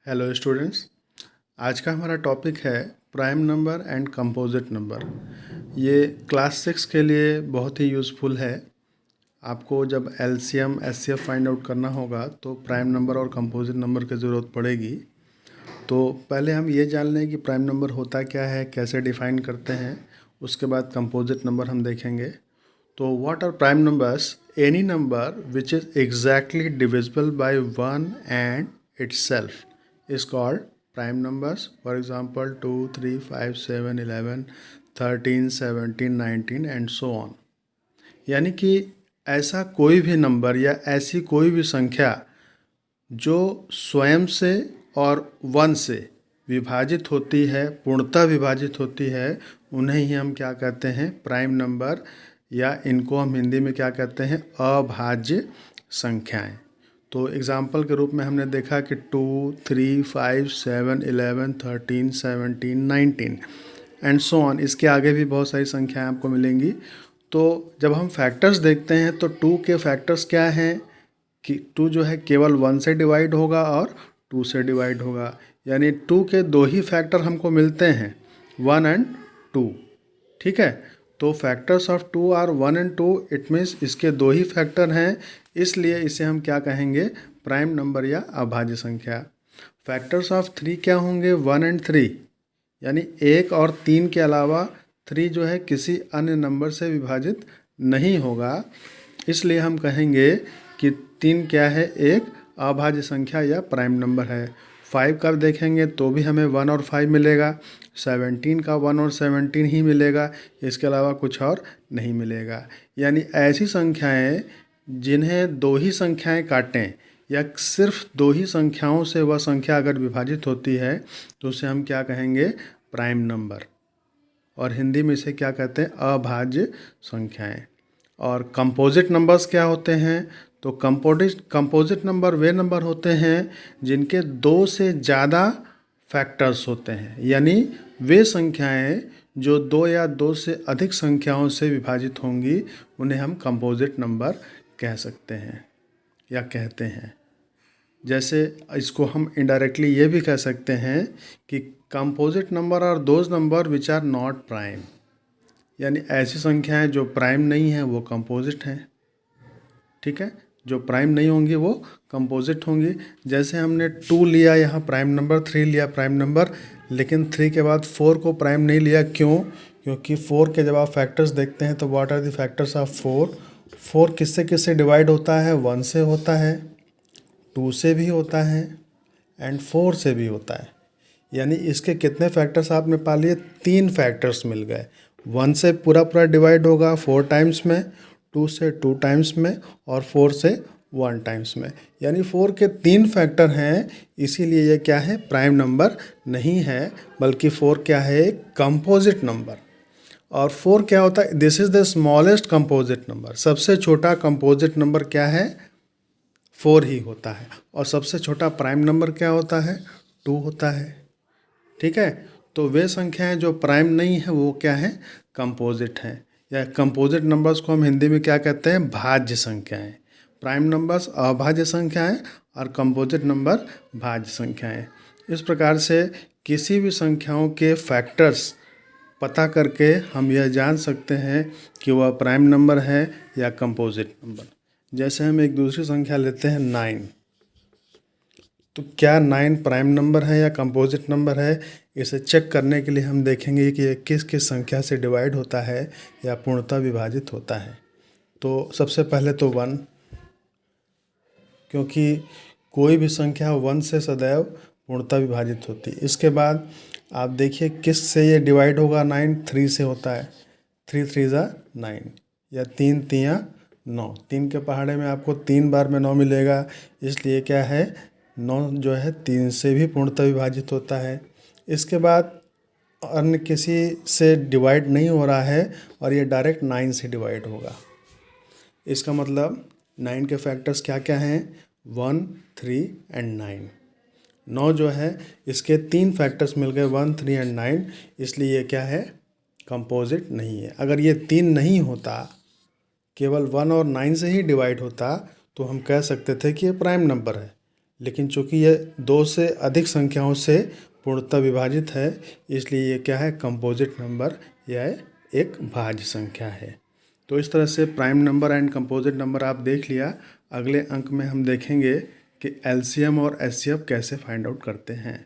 Hello students. आज का हमारा टॉपिक है prime number and composite number. ये क्लास 6 के लिए बहुत ही यूज़फुल है। आपको जब एलसीएम एचसीएफ फाइंड आउट करना होगा तो प्राइम नंबर और कंपोजिट नंबर की ज़रूरत पड़ेगी। तो पहले हम ये जान लें कि प्राइम नंबर होता क्या है, कैसे डिफ़ाइन करते हैं। उसके बाद कंपोजिट नंबर हम देखेंगे। तो what are prime numbers? Any number which is exactly divisible by one and itself is called prime numbers. For example, 2, 3, 5, 7, 11, 13, 17, 19 and so on। यानी कि ऐसा कोई भी नंबर या ऐसी कोई भी संख्या जो स्वयं से और वन से विभाजित होती है, पूर्णतः विभाजित होती है, उन्हें ही हम क्या कहते हैं? प्राइम नंबर, या इनको हम हिंदी में क्या कहते हैं? अभाज्य संख्याएं। तो एग्ज़ाम्पल के रूप में हमने देखा कि 2, 3, 5, 7, 11, 13, 17, 19 एंड सो ऑन। इसके आगे भी बहुत सारी संख्याएं आपको मिलेंगी। तो जब हम फैक्टर्स देखते हैं तो 2 के फैक्टर्स क्या हैं कि 2 जो है केवल 1 से डिवाइड होगा और 2 से डिवाइड होगा। यानी 2 के दो ही फैक्टर हमको मिलते हैं, 1 एंड 2। ठीक है, तो factors of 2 are 1 and 2। It means इसके दो ही फैक्टर हैं, इसलिए इसे हम क्या कहेंगे? प्राइम नंबर या अभाज्य संख्या। फैक्टर्स ऑफ 3 क्या होंगे? 1 एंड 3। यानी 1 और 3 के अलावा 3 जो है किसी अन्य नंबर से विभाजित नहीं होगा, इसलिए हम कहेंगे कि 3 क्या है? एक अभाज्य संख्या या प्राइम नंबर है। 5 का देखेंगे तो भी हमें 1 और 5 मिलेगा। 17 का 1 और 17 ही मिलेगा, इसके अलावा कुछ और नहीं मिलेगा। यानी ऐसी संख्याएं जिन्हें दो ही संख्याएं काटें या सिर्फ दो ही संख्याओं से वह संख्या अगर विभाजित होती है तो उसे हम क्या कहेंगे? Prime number. और हिंदी में इसे क्या कहते हैं? अभाज्य संख्याएं। और कंपोजिट नंबर्स क्या होते हैं? तो कंपोजिट नंबर वे नंबर होते हैं जिनके दो से ज़्यादा फैक्टर्स होते हैं। यानी वे संख्याएं जो दो या दो से अधिक संख्याओं से विभाजित होंगी उन्हें हम कंपोजिट नंबर कह सकते हैं या कहते हैं। जैसे इसको हम इनडायरेक्टली ये भी कह सकते हैं कि composite number are those number which are not prime. यानी ऐसी संख्याएं जो प्राइम नहीं हैं वो कंपोजिट हैं। ठीक है, जो प्राइम नहीं होंगी वो कंपोजिट होंगी। जैसे हमने 2 लिया यहाँ प्राइम नंबर, 3 लिया प्राइम नंबर, लेकिन 3 के बाद 4 को प्राइम नहीं लिया। क्यों? क्योंकि 4 के जब आप फैक्टर्स देखते हैं तो what are the factors of 4? 4 किससे किससे डिवाइड होता है? 1 से होता है, 2 से भी होता है एंड 4 से भी होता है। यानी इसके कितने फैक्टर्स आपने पा लिए? 3 फैक्टर्स मिल गए। 1 से पूरा पूरा डिवाइड होगा 4 टाइम्स में, 2 से 2 टाइम्स में और 4 से 1 टाइम्स में। यानी 4 के 3 फैक्टर हैं, इसीलिए ये क्या है? प्राइम नंबर नहीं है, बल्कि 4 क्या है? एक कंपोजिट नंबर। और 4 क्या होता है? This is the smallest composite number. सबसे छोटा कंपोजिट नंबर क्या है? 4 ही होता है। और सबसे छोटा प्राइम नंबर क्या होता है? 2 होता है। ठीक है, तो वे संख्याएं जो प्राइम नहीं है वो क्या है? कंपोजिट हैं। या कंपोजिट नंबर्स को हम हिंदी में क्या कहते हैं? भाज्य संख्याएं। प्राइम नंबर्स अभाज्य संख्याएं और कंपोजिट नंबर भाज्य संख्याएं। इस प्रकार से किसी भी संख्याओं के फैक्टर्स पता करके हम यह जान सकते हैं कि वह प्राइम नंबर है या कंपोजिट नंबर। जैसे हम एक दूसरी संख्या लेते हैं 9, तो क्या 9 प्राइम नंबर है या कंपोजिट नंबर है? इसे चेक करने के लिए हम देखेंगे कि ये किस किस संख्या से डिवाइड होता है या पूर्णतः विभाजित होता है। तो सबसे पहले तो 1, क्योंकि कोई भी संख्या 1 से सदैव पूर्णतः विभाजित होती है। इसके बाद आप देखिए किस से ये डिवाइड होगा? 9 3 से होता है। 3 3 ज़ा 9 या 3 3 9। 3 के पहाड़े में आपको 3 बार में 9 मिलेगा, इसलिए क्या है? 9 जो है 3 से भी पूर्णतः विभाजित होता है। इसके बाद अन्य किसी से डिवाइड नहीं हो रहा है और ये डायरेक्ट 9 से डिवाइड होगा। इसका मतलब 9 के फैक्टर्स क्या क्या हैं? 1, 3 एंड 9। 9 जो है इसके 3 फैक्टर्स मिल गए, 1, 3 एंड 9, इसलिए ये क्या है? कंपोजिट नहीं है। अगर ये 3 नहीं होता, केवल 1 और 9 से ही डिवाइड होता, तो हम कह सकते थे कि ये प्राइम नंबर है। लेकिन चूँकि ये 2 से अधिक संख्याओं से पूर्णतः विभाजित है, इसलिए ये क्या है, कंपोजिट नंबर या एक भाज्य संख्या है। तो इस तरह से prime number and composite number आप देख लिया। अगले अंक में हम देखेंगे कि एलसीएम और एचसीएफ कैसे फाइंड आउट करते हैं।